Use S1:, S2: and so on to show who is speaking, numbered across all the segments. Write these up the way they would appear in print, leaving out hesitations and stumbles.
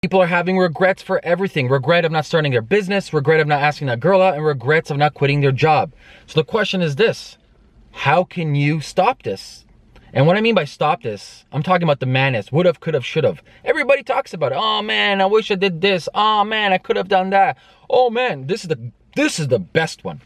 S1: People are having regrets for everything. Regret of not starting their business, regret of not asking that girl out, and regrets of not quitting their job. So the question is this: how can you stop this? And what I mean by stop this, I'm talking about the madness. Would have, could have, should have. Everybody talks about it. Oh man, I wish I did this. Oh man, I could have done that. Oh man, this is the best one.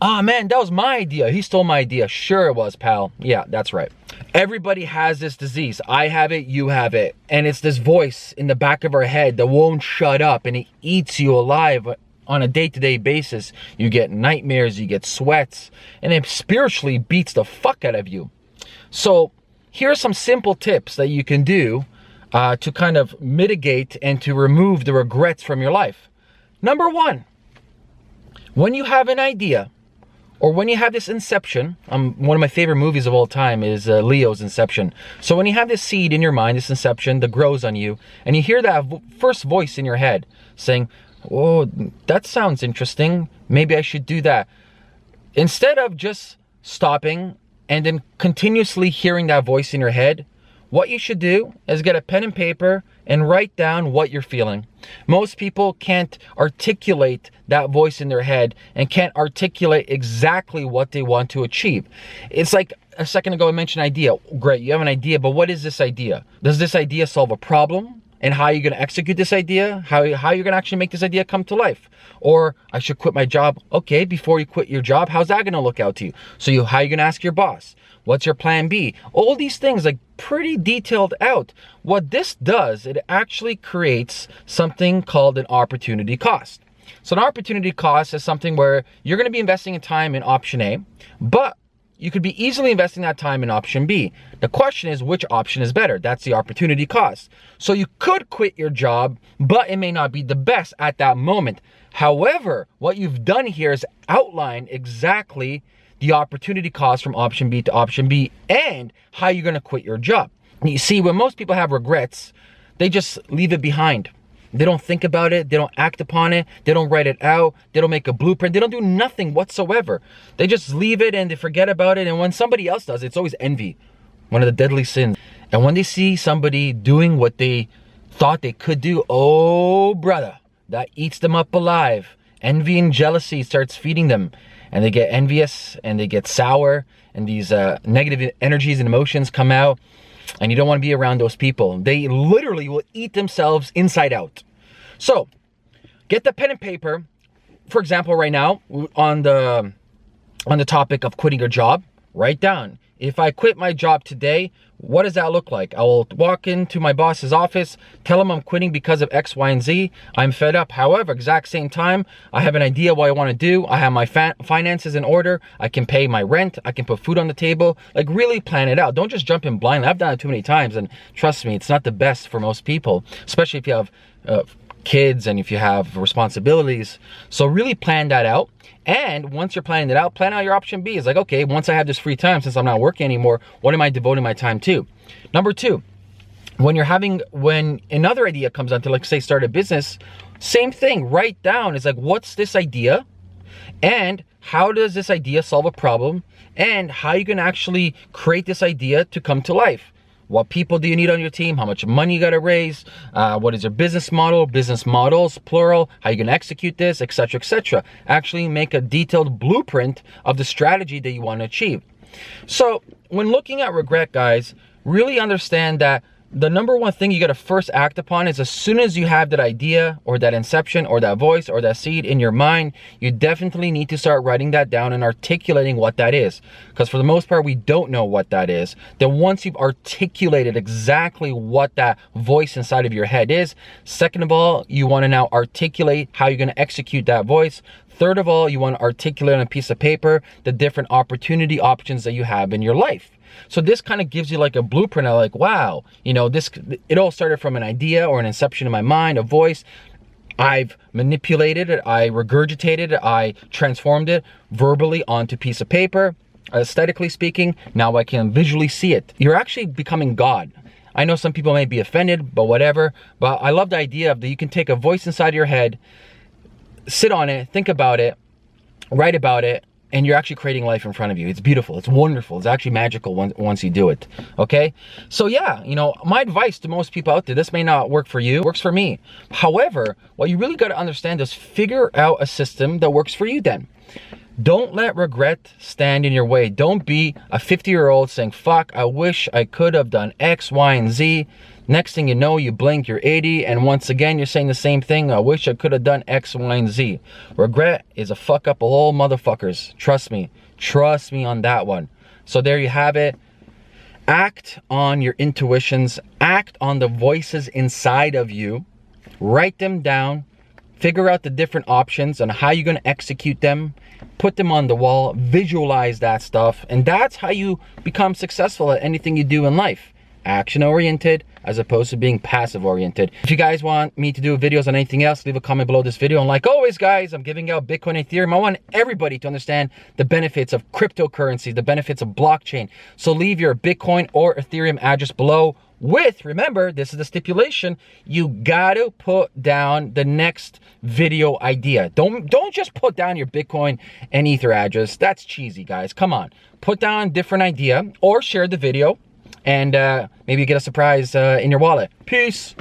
S1: Oh man, that was my idea. He stole my idea. Sure it was, pal. Yeah, that's right. Everybody has this disease. I have it, you have it. And it's this voice in the back of our head that won't shut up, and it eats you alive on a day-to-day basis. You get nightmares, you get sweats, and it spiritually beats the fuck out of you. So here are some simple tips that you can do to kind of mitigate and to remove the regrets from your life. Number one, when you have an idea, or when you have this inception, one of my favorite movies of all time is Leo's Inception. So when you have this seed in your mind, this inception that grows on you, and you hear that first voice in your head saying, oh, that sounds interesting, maybe I should do that. Instead of just stopping and then continuously hearing that voice in your head, what you should do is get a pen and paper and write down what you're feeling. Most people can't articulate that voice in their head and can't articulate exactly what they want to achieve. It's like a second ago I mentioned idea. Great, you have an idea, but what is this idea? Does this idea solve a problem? And how are you going to execute this idea? How you're going to actually make this idea come to life? Or I should quit my job. Okay, before you quit your job, how's that going to look out to you? So how are you going to ask your boss? What's your plan B? All these things, like, pretty detailed out. What this does, it actually creates something called an opportunity cost. So an opportunity cost is something where you're going to be investing in time in option A, but you could be easily investing that time in option B. The question is, which option is better? That's the opportunity cost. So you could quit your job, but it may not be the best at that moment. However, what you've done here is outline exactly the opportunity cost from option B to option B and how you're going to quit your job. And you see, when most people have regrets, they just leave it behind. They don't think about it. They don't act upon it. They don't write it out. They don't make a blueprint. They don't do nothing whatsoever. They just leave it and they forget about it. And when somebody else does, it's always envy, one of the deadly sins. And when they see somebody doing what they thought they could do, oh brother, that eats them up alive. Envy and jealousy starts feeding them, and they get envious and they get sour, and these negative energies and emotions come out. And you don't want to be around those people. They literally will eat themselves inside out. So get the pen and paper. For example, right now on the topic of quitting your job, write down, if I quit my job today, what does that look like? I will walk into my boss's office, tell him I'm quitting because of X, Y, and Z. I'm fed up. However, exact same time, I have an idea what I want to do. I have my finances in order. I can pay my rent. I can put food on the table. Like, really plan it out. Don't just jump in blindly. I've done it too many times, and trust me, it's not the best for most people, especially if you have kids and if you have responsibilities. So really plan that out. And once you're planning it out, plan out your option B. It's like, okay, once I have this free time, since I'm not working anymore, what am I devoting my time to? Number two, when another idea comes onto, like, say, start a business, same thing, write down. It's like, what's this idea? And how does this idea solve a problem? And how you can actually create this idea to come to life? What people do you need on your team? How much money you got to raise? What is your business model? Business models, plural. How you going to execute this, etc., etc. Actually make a detailed blueprint of the strategy that you want to achieve. So when looking at regret, guys, really understand that the number one thing you got to first act upon is, as soon as you have that idea or that inception or that voice or that seed in your mind, you definitely need to start writing that down and articulating what that is. Because for the most part, we don't know what that is. Then once you've articulated exactly what that voice inside of your head is, second of all, you want to now articulate how you're going to execute that voice. Third of all, you want to articulate on a piece of paper the different opportunity options that you have in your life. So this kind of gives you like a blueprint of, like, wow, you know, it all started from an idea or an inception in my mind, a voice. I've manipulated it, I regurgitated it, I transformed it verbally onto a piece of paper. Aesthetically speaking, now I can visually see it. You're actually becoming God. I know some people may be offended, but whatever. But I love the idea of that you can take a voice inside your head, sit on it, think about it, write about it, and you're actually creating life in front of you. It's beautiful, it's wonderful, it's actually magical once you do it, okay? So yeah, you know, my advice to most people out there, this may not work for you, works for me. However, what you really gotta understand is figure out a system that works for you then. Don't let regret stand in your way. Don't be a 50-year-old saying, fuck, I wish I could have done X, Y, and Z. Next thing you know, you blink, you're 80, and once again, you're saying the same thing. I wish I could have done X, Y, and Z. Regret is a fuck up of all motherfuckers. Trust me on that one. So there you have it. Act on your intuitions. Act on the voices inside of you. Write them down. Figure out the different options and how you're gonna execute them. Put them on the wall. Visualize that stuff. And that's how you become successful at anything you do in life. Action-oriented as opposed to being passive-oriented. If you guys want me to do videos on anything else, leave a comment below this video. And like always, guys, I'm giving out Bitcoin and Ethereum. I want everybody to understand the benefits of cryptocurrency, the benefits of blockchain. So leave your Bitcoin or Ethereum address below with, remember, this is the stipulation, you gotta put down the next video idea. Don't just put down your Bitcoin and Ether address. That's cheesy, guys. Come on. Put down a different idea or share the video, and maybe you get a surprise in your wallet. Peace.